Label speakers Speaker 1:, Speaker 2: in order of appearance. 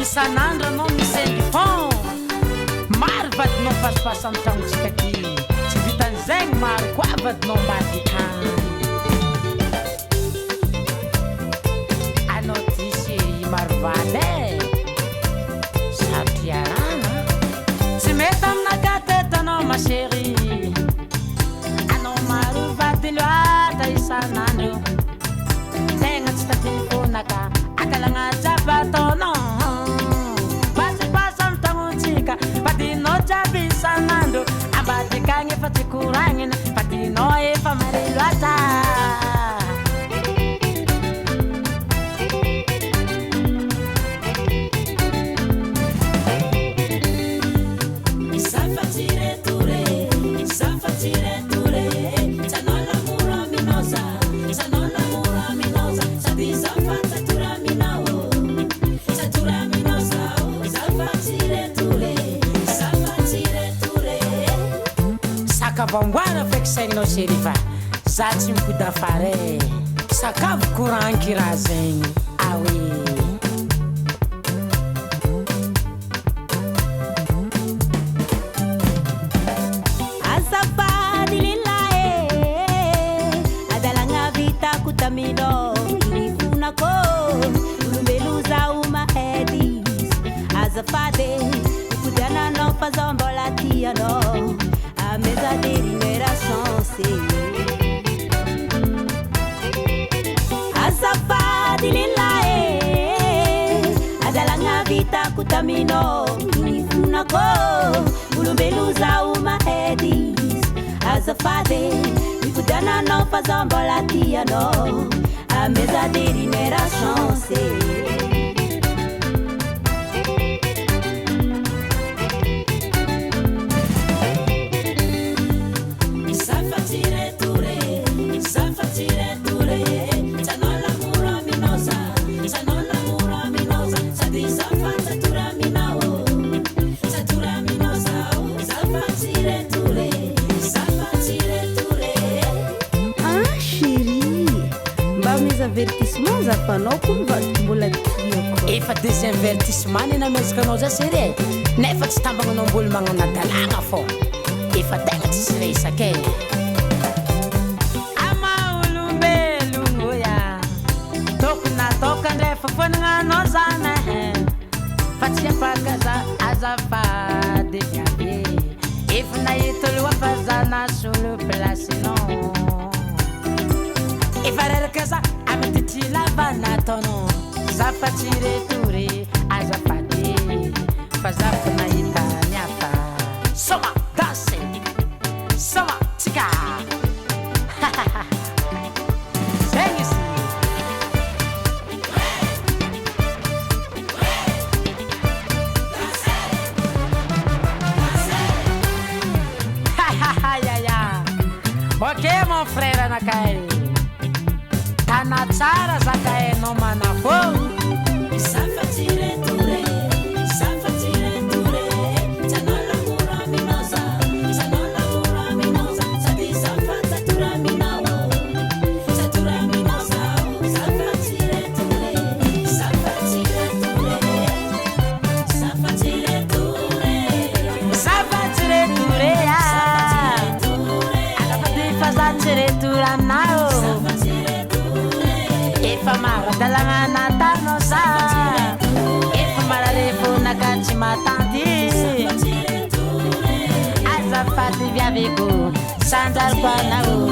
Speaker 1: isan'andro anao misendy fon maro vadinao pasipasy amy tragnotsika ty tsy vitan'izagny maro koa vadinao mbadikany anao ty séri marovaly sarotry arana tsy mety aminakatetanao ma séri anao maro vady loata isan'andro tegna tsy tatelefonaka akalagna jiaby ataonao pasipasy amy tragnotsika vadinao jiaby isan'andro ambadikagny efa tsy koragnina vadinao efa mare loata Vamboara feky sainao séri fa za tsy mipody afara sakavo courant-ky raha zegny aoe
Speaker 2: azafady lilahy adalagna vitako taminao inifonako olombelo zaho mahedy azafady ipodiananao fa zaho mbola tianao mesa derinera chance azafady lilahy adalagna vitako taminao inifonako olombelo zaho mahedy azafady ipodiananao fa zaho mbola tianao mesa derinera chance avertissement zafanao ko mbola tiako
Speaker 1: efa désinvertissement ny namezaka anao za séri nefa tsy tambagnanao mbolo magnana dalagna fô efa tegna tsisy resaka ama olombelogno ya tokony nataoko andrefa fonagnanao zana fa tsy afaka za azafady viavy efa nahita loha fa za nasolo placenao efa reraka za amity tsy lava nataonao za fa tsy retory azafady fa za fa nahita miafa soma danse soma tsika zegny izy ok mon frère anakay tana tsara zaka hainao manafô efa maradalagna natano za efa mararefona tsy matandy azafady viaveko sanjariko anao